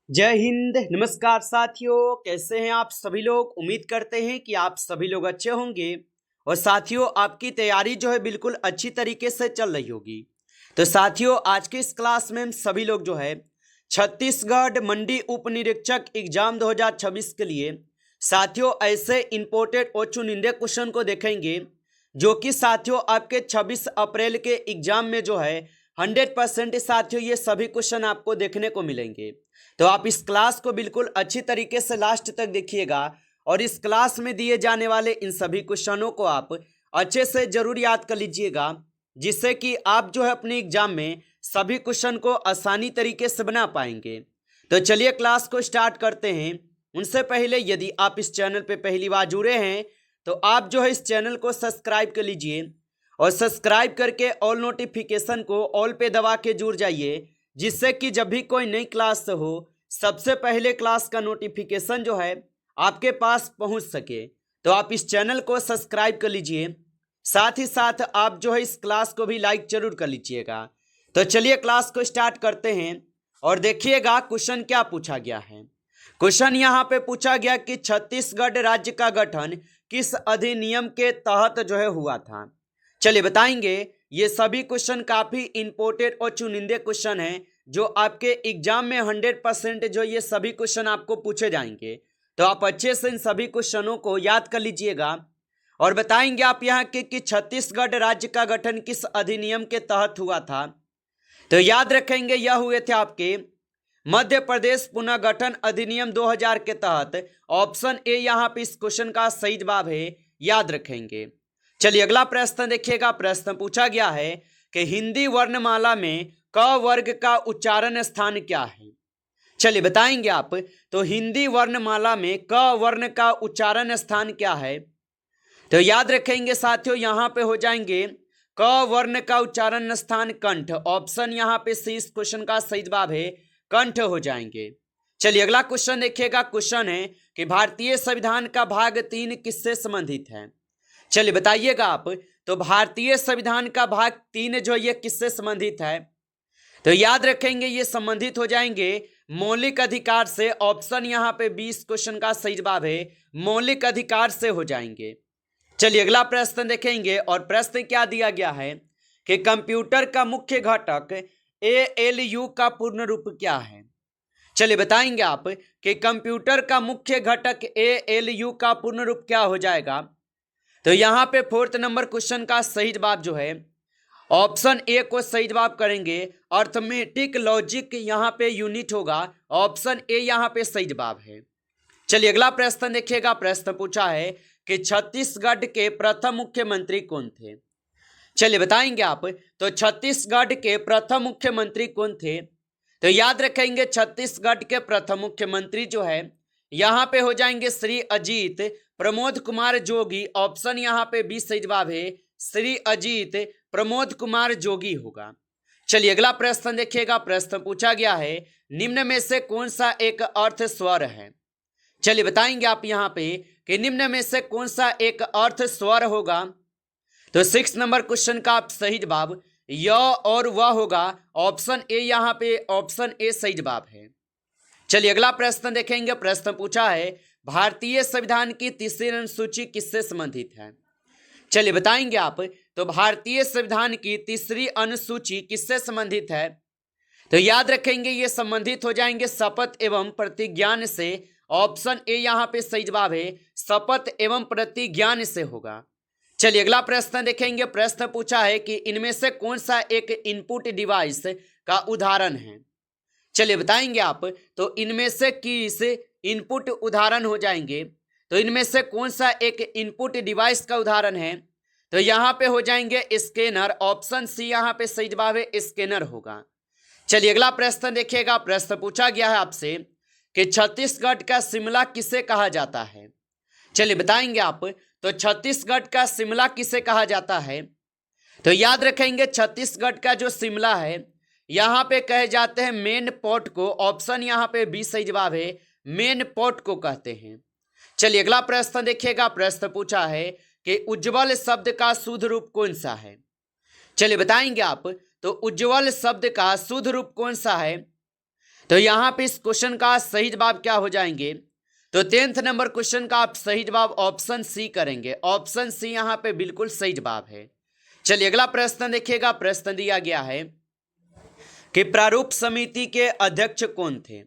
जय हिंद। नमस्कार साथियों, कैसे हैं आप सभी लोग। उम्मीद करते हैं कि आप सभी लोग अच्छे होंगे और साथियों आपकी तैयारी जो है बिल्कुल अच्छी तरीके से चल रही होगी। तो साथियों आज के इस क्लास में हम सभी लोग जो है छत्तीसगढ़ मंडी उप निरीक्षक एग्जाम 2026 के लिए साथियों ऐसे इंपोर्टेड और चुनिंदे क्वेश्चन को देखेंगे जो कि साथियों आपके 26 अप्रैल के एग्जाम में जो है 100% साथियों ये सभी क्वेश्चन आपको देखने को मिलेंगे। तो आप इस क्लास को बिल्कुल अच्छी तरीके से लास्ट तक देखिएगा और इस क्लास में दिए जाने वाले इन सभी क्वेश्चनों को आप अच्छे से जरूर याद कर लीजिएगा, जिससे कि आप जो है अपने एग्जाम में सभी क्वेश्चन को आसानी तरीके से बना पाएंगे। तो चलिए क्लास को स्टार्ट करते हैं। उनसे पहले यदि आप इस चैनल पे पहली बार जुड़े हैं तो आप जो है इस चैनल को सब्सक्राइब कर लीजिए और सब्सक्राइब करके ऑल नोटिफिकेशन को ऑल पे दबा के जुड़ जाइए, जिससे कि जब भी कोई नई क्लास हो सबसे पहले क्लास का नोटिफिकेशन जो है आपके पास पहुंच सके। तो आप इस चैनल को सब्सक्राइब कर लीजिए, साथ ही साथ आप जो है इस क्लास को भी लाइक जरूर कर लीजिएगा। तो चलिए क्लास को स्टार्ट करते हैं और देखिएगा क्वेश्चन क्या पूछा गया है। क्वेश्चन यहाँ पे पूछा गया कि छत्तीसगढ़ राज्य का गठन किस अधिनियम के तहत जो है हुआ था। चलिए बताएंगे। ये सभी क्वेश्चन काफी इंपोर्टेंट और चुनिंदे क्वेश्चन हैं जो आपके एग्जाम में 100% जो ये सभी क्वेश्चन आपको पूछे जाएंगे। तो आप अच्छे से इन सभी क्वेश्चनों को याद कर लीजिएगा और बताएंगे आप यहाँ के कि छत्तीसगढ़ राज्य का गठन किस अधिनियम के तहत हुआ था। तो याद रखेंगे यह हुए थे आपके मध्य प्रदेश पुनर्गठन अधिनियम 2000 के तहत। ऑप्शन ए यहाँ पे इस क्वेश्चन का सही जवाब है, याद रखेंगे। चलिए अगला प्रश्न देखिएगा। प्रश्न पूछा गया है कि हिंदी वर्णमाला में क वर्ग का उच्चारण स्थान क्या है। चलिए बताएंगे आप। तो हिंदी वर्णमाला में क वर्ण का उच्चारण स्थान क्या है। तो याद रखेंगे साथियों यहाँ पे हो जाएंगे क वर्ण का उच्चारण स्थान कंठ। ऑप्शन यहाँ पे सी इस क्वेश्चन का सही जवाब है, कंठ हो जाएंगे। चलिए अगला क्वेश्चन देखिएगा। क्वेश्चन है कि भारतीय संविधान का भाग 3 किससे संबंधित है। चलिए बताइएगा आप। तो भारतीय संविधान का भाग 3 जो ये किससे संबंधित है। तो याद रखेंगे ये संबंधित हो जाएंगे मौलिक अधिकार से। ऑप्शन यहाँ पे 20 क्वेश्चन का सही जवाब है, मौलिक अधिकार से हो जाएंगे। चलिए अगला प्रश्न देखेंगे और प्रश्न क्या दिया गया है कि कंप्यूटर का मुख्य घटक ALU का पूर्ण रूप क्या है। चलिए बताएंगे आप कि कंप्यूटर का मुख्य घटक ALU का पूर्ण रूप क्या हो जाएगा। तो यहाँ पे 4th नंबर क्वेश्चन का सही जवाब जो है ऑप्शन ए को सही जवाब करेंगे। अर्थमेटिक लॉजिक यहाँ पे यूनिट होगा। ऑप्शन ए यहाँ पे सही जवाब है। चलिए अगला प्रश्न देखिएगा। प्रश्न पूछा है कि छत्तीसगढ़ के प्रथम मुख्यमंत्री कौन थे। चलिए बताएंगे आप। तो छत्तीसगढ़ के प्रथम मुख्यमंत्री कौन थे। तो याद रखेंगे छत्तीसगढ़ के प्रथम मुख्यमंत्री जो है यहाँ पे हो जाएंगे श्री अजीत प्रमोद कुमार जोगी। ऑप्शन यहाँ पे 20 सही जवाब है, श्री अजीत प्रमोद कुमार जोगी होगा। चलिए अगला प्रश्न देखिएगा। प्रश्न पूछा गया है निम्न में से कौन सा एक अर्थ स्वर है। चलिए बताएंगे आप यहाँ पे कि निम्न में से कौन सा एक अर्थ स्वर होगा। तो 6 नंबर क्वेश्चन का आप सही जवाब य और वह होगा। ऑप्शन ए यहाँ पे ऑप्शन ए सही जवाब है। चलिए अगला प्रश्न देखेंगे। प्रश्न पूछा है भारतीय संविधान की तीसरी अनुसूची किससे संबंधित है। चलिए बताएंगे आप। तो भारतीय संविधान की तीसरी अनुसूची किससे संबंधित है। तो याद रखेंगे ये संबंधित हो जाएंगे शपथ एवं प्रतिज्ञान से। ऑप्शन ए यहाँ पे सही जवाब है, शपथ एवं प्रतिज्ञान से होगा। चलिए अगला प्रश्न देखेंगे। प्रश्न पूछा है कि इनमें से कौन सा एक इनपुट डिवाइस का उदाहरण है। चलिए बताएंगे आप। तो इनमें से किस इनपुट उदाहरण हो जाएंगे। तो इनमें से कौन सा एक इनपुट डिवाइस का उदाहरण है। तो यहाँ पे हो जाएंगे स्कैनर। ऑप्शन सी यहाँ पे सही जवाब है, स्कैनर होगा। चलिए अगला प्रश्न देखिएगा। प्रश्न पूछा गया है आपसे कि छत्तीसगढ़ का शिमला किसे कहा जाता है। चलिए बताएंगे आप। तो छत्तीसगढ़ का शिमला किसे कहा जाता है। तो याद रखेंगे छत्तीसगढ़ का जो शिमला है यहाँ पे कहे जाते हैं मेन पोर्ट को। ऑप्शन यहाँ पे 20 सही जवाब है, मेन पोर्ट को कहते हैं। चलिए अगला प्रश्न देखिएगा। प्रश्न पूछा है कि उज्जवल शब्द का शुद्ध रूप कौन सा है। चलिए बताएंगे आप। तो उज्जवल शब्द का शुद्ध रूप कौन सा है। तो यहाँ पे इस क्वेश्चन का सही जवाब क्या हो जाएंगे? तो 10th नंबर क्वेश्चन का आप सही जवाब ऑप्शन सी करेंगे। ऑप्शन सी यहाँ पे बिल्कुल सही जवाब है। चलिए अगला प्रश्न देखिएगा। प्रश्न दिया गया है कि प्रारूप समिति के अध्यक्ष कौन थे?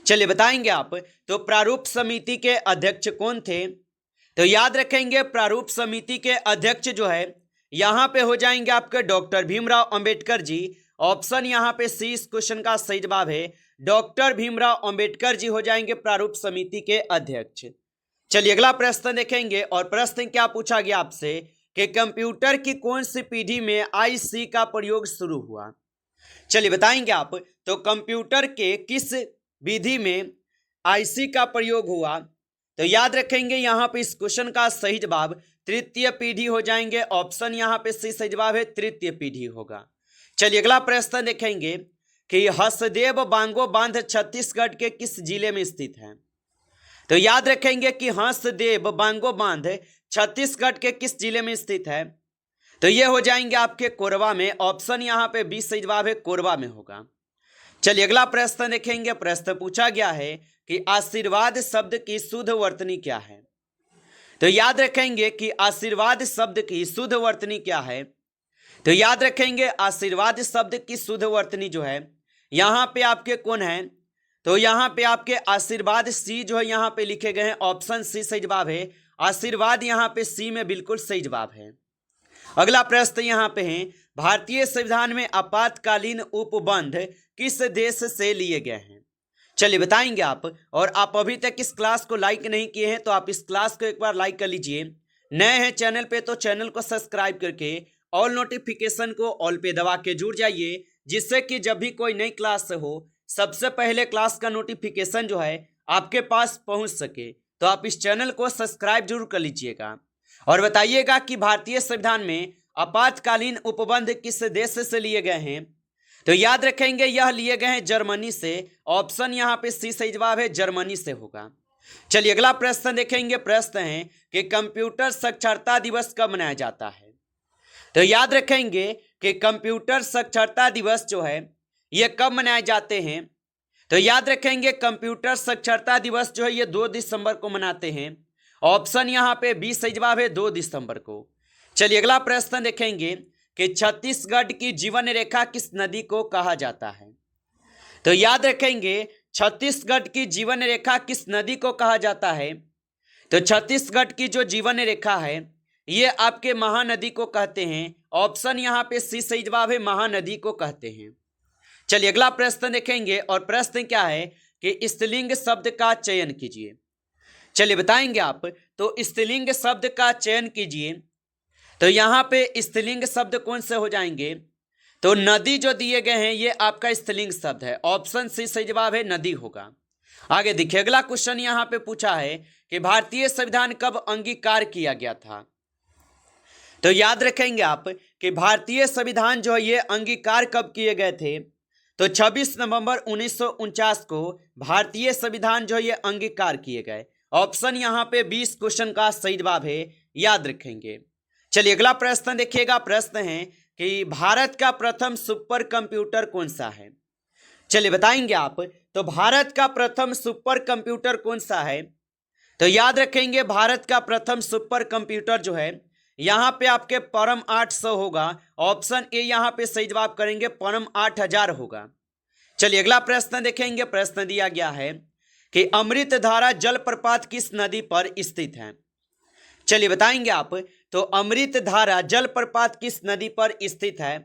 चलिए बताएंगे आप। तो प्रारूप समिति के अध्यक्ष कौन थे? तो याद रखेंगे प्रारूप समिति के अध्यक्ष जो है यहाँ पे हो जाएंगे आपके डॉक्टर भीमराव अंबेडकर जी। ऑप्शन यहाँ पे सी इस क्वेश्चन का सही जवाब है। डॉक्टर भीमराव अंबेडकर जी हो जाएंगे प्रारूप समिति के अध्यक्ष। चलिए अगला प्रश्न देखेंगे और प्रश्न क्या पूछा गया आपसे कि कंप्यूटर की कौन सी पीढ़ी में आईसी का प्रयोग शुरू हुआ? चलिए बताएंगे आप। तो कंप्यूटर के किस विधि में आईसी का प्रयोग हुआ? तो याद रखेंगे यहाँ पे इस क्वेश्चन का सही जवाब तृतीय पीढ़ी हो जाएंगे। ऑप्शन यहाँ पे सही जवाब है, तृतीय पीढ़ी होगा। चलिए अगला प्रश्न देखेंगे कि हसदेव बांगो बांध छत्तीसगढ़ के किस जिले में स्थित है? तो याद रखेंगे कि हसदेव बांगो बांध छत्तीसगढ़ के किस जिले में स्थित है? तो ये हो जाएंगे आपके कोरबा में। ऑप्शन यहाँ पे 20 सही जवाब है, कोरबा में होगा। चलिए अगला प्रश्न देखेंगे। प्रश्न पूछा गया है कि आशीर्वाद शब्द की शुद्ध वर्तनी क्या है? तो याद रखेंगे कि आशीर्वाद शब्द की शुद्ध वर्तनी क्या है? तो याद रखेंगे आशीर्वाद शब्द की शुद्ध वर्तनी जो है यहाँ पे आपके कौन है? तो यहाँ पे आपके आशीर्वाद सी जो है यहाँ पे लिखे गए हैं। ऑप्शन सी सही जवाब है। आशीर्वाद यहाँ पे सी में बिल्कुल सही जवाब है। अगला प्रश्न यहाँ पे है भारतीय संविधान में आपातकालीन उपबंध किस देश से लिए गए हैं? चलिए बताएंगे आप। और आप अभी तक इस क्लास को लाइक नहीं किए हैं तो आप इस क्लास को एक बार लाइक कर लीजिए। नए हैं चैनल पे तो चैनल को सब्सक्राइब करके ऑल नोटिफिकेशन को ऑल पे दबा के जुड़ जाइए, जिससे कि जब भी कोई नई क्लास हो सबसे पहले क्लास का नोटिफिकेशन जो है आपके पास पहुंच सके। तो आप इस चैनल को सब्सक्राइब जरूर कर लीजिएगा और बताइएगा कि भारतीय संविधान में आपातकालीन उपबंध किस देश से लिए गए हैं? तो याद रखेंगे यह लिए गए हैं जर्मनी से। ऑप्शन यहाँ पे सी सही जवाब है, जर्मनी से होगा। चलिए अगला प्रश्न देखेंगे। प्रश्न है कि कंप्यूटर साक्षरता दिवस कब मनाया जाता है? तो याद रखेंगे कि कंप्यूटर साक्षरता दिवस जो है ये कब मनाए जाते हैं? तो याद रखेंगे कंप्यूटर साक्षरता दिवस जो है ये 2 दिसंबर को मनाते हैं। ऑप्शन यहाँ पे 20 सही जवाब है, 2 दिसंबर को। चलिए अगला प्रश्न देखेंगे कि छत्तीसगढ़ की जीवन रेखा किस नदी को कहा जाता है? तो याद रखेंगे छत्तीसगढ़ की जीवन रेखा किस नदी को कहा जाता है? तो छत्तीसगढ़ की जो जीवन रेखा है ये आपके महानदी को कहते हैं। ऑप्शन यहाँ पे सी सही जवाब है, महानदी को कहते हैं। चलिए अगला प्रश्न देखेंगे और प्रश्न क्या है कि स्त्रीलिंग शब्द का चयन कीजिए। चलिए बताएंगे आप। तो स्त्रीलिंग शब्द का चयन कीजिए। तो यहाँ पे स्त्रीलिंग शब्द कौन से हो जाएंगे? तो नदी जो दिए गए हैं ये आपका स्त्रीलिंग शब्द है। ऑप्शन सी सही जवाब है, नदी होगा। आगे देखिए अगला क्वेश्चन यहाँ पे पूछा है कि भारतीय संविधान कब अंगीकार किया गया था? तो याद रखेंगे आप कि भारतीय संविधान जो है ये अंगीकार कब किए गए थे? तो 26 नवंबर 1949 को भारतीय संविधान जो है ये अंगीकार किए गए। ऑप्शन यहाँ पे 20 क्वेश्चन का सही जवाब है, याद रखेंगे। चलिए अगला प्रश्न देखिएगा। प्रश्न है कि भारत का प्रथम सुपर कंप्यूटर कौन सा है? चलिए बताएंगे आप। तो भारत का प्रथम सुपर कंप्यूटर कौन सा है? तो याद रखेंगे भारत का प्रथम सुपर कंप्यूटर जो है यहाँ पे आपके परम 800 होगा। ऑप्शन ए यहाँ पे सही जवाब करेंगे, परम 8000 होगा। चलिए अगला प्रश्न देखेंगे। प्रश्न दिया गया है कि अमृतधारा जलप्रपात किस नदी पर स्थित है? चलिए बताएंगे आप। तो अमृतधारा जलप्रपात किस नदी पर स्थित है?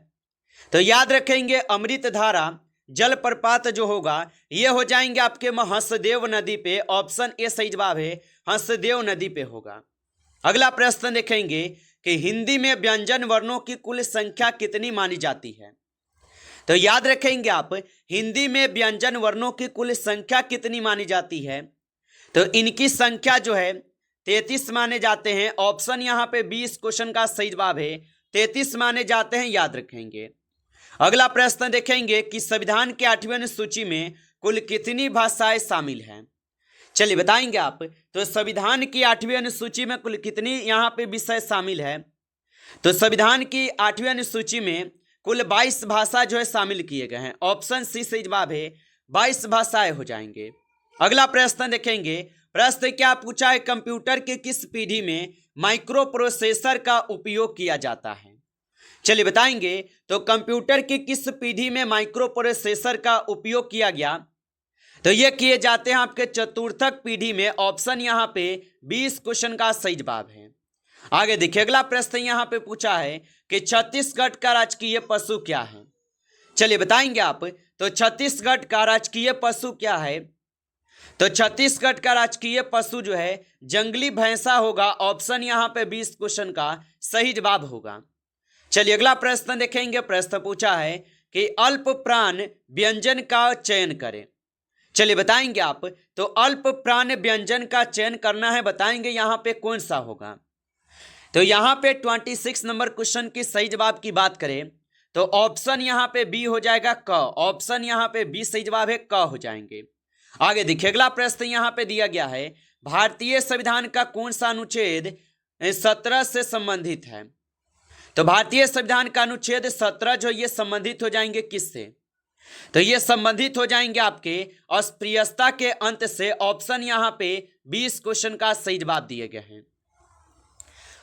तो याद रखेंगे अमृतधारा जलप्रपात जो होगा ये हो जाएंगे आपके हंसदेव नदी पे। ऑप्शन ए सही जवाब है, हंसदेव नदी पे होगा। अगला प्रश्न देखेंगे कि हिंदी में व्यंजन वर्णों की कुल संख्या कितनी मानी जाती है? तो याद रखेंगे आप हिंदी में व्यंजन वर्णों की कुल संख्या कितनी मानी जाती है? तो इनकी संख्या जो है 33 माने जाते हैं। ऑप्शन यहाँ पे 20 क्वेश्चन का सही जवाब है, 33 माने जाते हैं, याद रखेंगे। अगला प्रश्न देखेंगे कि संविधान के 8वीं अनुसूची में कुल कितनी भाषाएं शामिल हैं? चलिए बताएंगे आप। तो संविधान की 8वीं अनुसूची में कुल कितनी यहाँ पे विषय शामिल है? तो संविधान की 8वीं अनुसूची में कुल 22 भाषा जो है शामिल किए गए हैं। ऑप्शन सी सही जवाब है, 22 भाषाएं हो जाएंगे। अगला प्रश्न देखेंगे, प्रश्न क्या पूछा है, कंप्यूटर के किस पीढ़ी में माइक्रो प्रोसेसर का उपयोग किया जाता है। चलिए बताएंगे, तो कंप्यूटर की किस पीढ़ी में माइक्रो प्रोसेसर का उपयोग किया गया, तो ये किए जाते हैं आपके चतुर्थक पीढ़ी में। ऑप्शन यहाँ पे 20 क्वेश्चन का सही जवाब है। आगे देखिए, अगला प्रश्न यहाँ पे पूछा है कि छत्तीसगढ़ का राजकीय पशु क्या है। चलिए बताएंगे आप, तो छत्तीसगढ़ का राजकीय पशु क्या है, तो छत्तीसगढ़ का राजकीय पशु जो है जंगली भैंसा होगा। ऑप्शन यहाँ पे 20 क्वेश्चन का सही जवाब होगा। चलिए अगला प्रश्न देखेंगे, प्रश्न पूछा है कि अल्प प्राण व्यंजन का चयन करें। चलिए बताएंगे आप, तो अल्प प्राण व्यंजन का चयन करना है, बताएंगे यहाँ पे कौन सा होगा। तो यहाँ पे 26 नंबर क्वेश्चन की सही जवाब की बात करें तो ऑप्शन यहाँ पे बी हो जाएगा क। ऑप्शन यहाँ पे बी सही जवाब है, क हो जाएंगे। आगे देखिए, अगला प्रश्न यहाँ पे दिया गया है, भारतीय संविधान का कौन सा अनुच्छेद 17 से संबंधित है। तो भारतीय संविधान का अनुच्छेद 17 जो ये संबंधित हो जाएंगे किससे, तो ये संबंधित हो जाएंगे आपके अस्पृश्यता के अंत से। ऑप्शन यहाँ पे 20 क्वेश्चन का सही जवाब दिए गए हैं।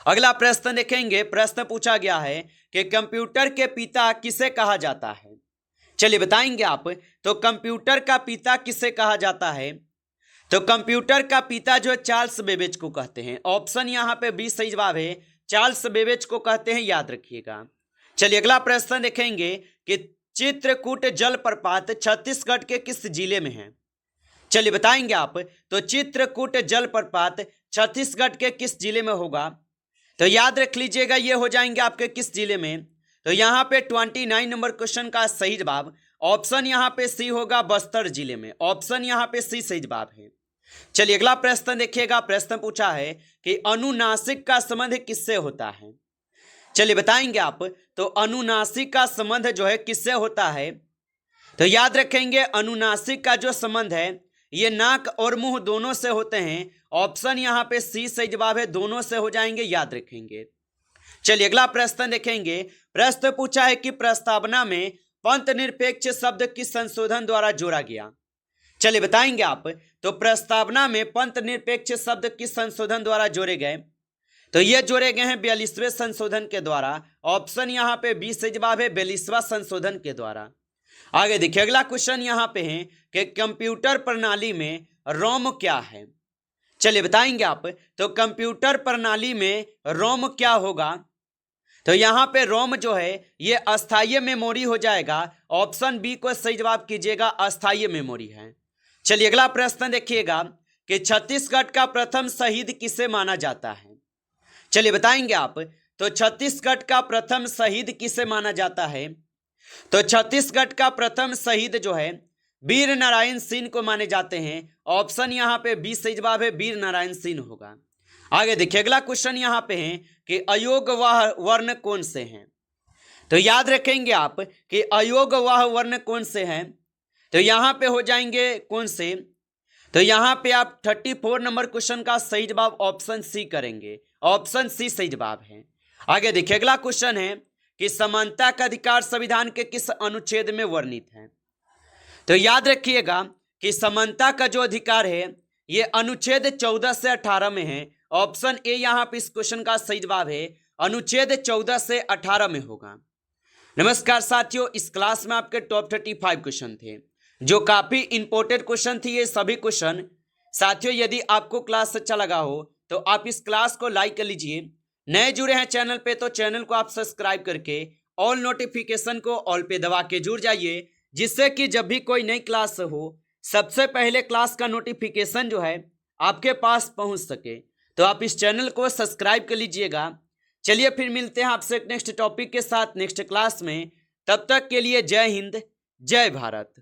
अगला प्रश्न देखेंगे, प्रश्न पूछा गया है कि कंप्यूटर के पिता किसे कहा जाता है। चलिए बताएंगे आप, तो कंप्यूटर का पिता किसे कहा जाता है, तो कंप्यूटर का पिता जो है चार्ल्स बेबेज को कहते हैं। ऑप्शन यहाँ पे 20 सही जवाब है, चार्ल्स बेबेज को कहते हैं, याद रखिएगा। चलिए अगला प्रश्न देखेंगे कि चित्रकूट जलप्रपात छत्तीसगढ़ के किस जिले में है। चलिए बताएंगे आप, तो चित्रकूट जलप्रपात छत्तीसगढ़ के किस जिले में होगा, तो याद रख लीजिएगा ये हो जाएंगे आपके किस जिले में, तो यहाँ पे 29 नंबर क्वेश्चन का सही जवाब ऑप्शन यहाँ पे सी होगा, बस्तर जिले में। ऑप्शन यहाँ पे सी सही जवाब है। चलिए अगला प्रश्न देखिएगा, प्रश्न पूछा है कि अनुनासिक का संबंध किससे होता है। चलिए बताएंगे आप, तो अनुनासिक का संबंध जो है किससे होता है, तो याद रखेंगे अनुनासिक का जो संबंध है ये नाक और मुंह दोनों से होते हैं। ऑप्शन यहाँ पे सी सही जवाब है, दोनों से हो जाएंगे, याद रखेंगे। चलिए अगला प्रश्न देखेंगे, प्रश्न पूछा है कि प्रस्तावना में पंथ निरपेक्ष शब्द किस संशोधन द्वारा जोड़ा गया। चलिए बताएंगे आप, तो प्रस्तावना में पंथ निरपेक्ष शब्द किस संशोधन द्वारा जोड़े गए, तो ये जोड़े गए हैं 42वें संशोधन के द्वारा। ऑप्शन यहाँ पे 20 सही जवाब है, 42वां संशोधन के द्वारा। आगे देखिए, अगला क्वेश्चन यहाँ पे है कि कंप्यूटर प्रणाली में रोम क्या है। चलिए बताएंगे आप, तो कंप्यूटर प्रणाली में रोम क्या होगा, तो यहाँ पे रोम जो है ये अस्थायी मेमोरी हो जाएगा। ऑप्शन बी को सही जवाब कीजिएगा, अस्थायी मेमोरी है। चलिए अगला प्रश्न देखिएगा कि छत्तीसगढ़ का प्रथम शहीद किसे माना जाता है। चलिए बताएंगे आप, तो छत्तीसगढ़ का प्रथम शहीद किसे माना जाता है, तो छत्तीसगढ़ का प्रथम शहीद जो है वीर नारायण सिंह को माने जाते हैं। ऑप्शन यहाँ पे 20 सही जवाब है, वीर नारायण सिंह होगा। आगे देखिए, अगला क्वेश्चन यहाँ पे है कि अयोग वाह वर्ण कौन से हैं, तो याद रखेंगे आप कि अयोग वाह वर्ण कौन से हैं, तो यहाँ पे हो जाएंगे कौन से, तो यहाँ पे आप 34 नंबर क्वेश्चन का सही जवाब ऑप्शन सी करेंगे। ऑप्शन सी सही जवाब है। आगे देखिए, अगला क्वेश्चन है कि समानता का अधिकार संविधान के किस अनुच्छेद में वर्णित है, तो याद रखिएगा कि समानता का जो अधिकार है ये अनुच्छेद 14 से 18 में है। ऑप्शन ए यहाँ पे इस क्वेश्चन का सही जवाब है, अनुच्छेद 14 से 18 में होगा। नमस्कार साथियों, इस क्लास में आपके टॉप 35 क्वेश्चन थे जो काफी इंपॉर्टेंट क्वेश्चन थी। ये सभी क्वेश्चन साथियों, यदि आपको क्लास अच्छा लगा हो तो आप इस क्लास को लाइक कर लीजिए। नए जुड़े हैं चैनल पे तो चैनल को आप सब्सक्राइब करके ऑल नोटिफिकेशन को ऑल पे दबा के जुड़ जाइए, जिससे कि जब भी कोई नई क्लास हो सबसे पहले क्लास का नोटिफिकेशन जो है आपके पास पहुंच सके। तो आप इस चैनल को सब्सक्राइब कर लीजिएगा। चलिए फिर मिलते हैं आपसे नेक्स्ट टॉपिक के साथ नेक्स्ट क्लास में। तब तक के लिए जय हिंद, जय भारत।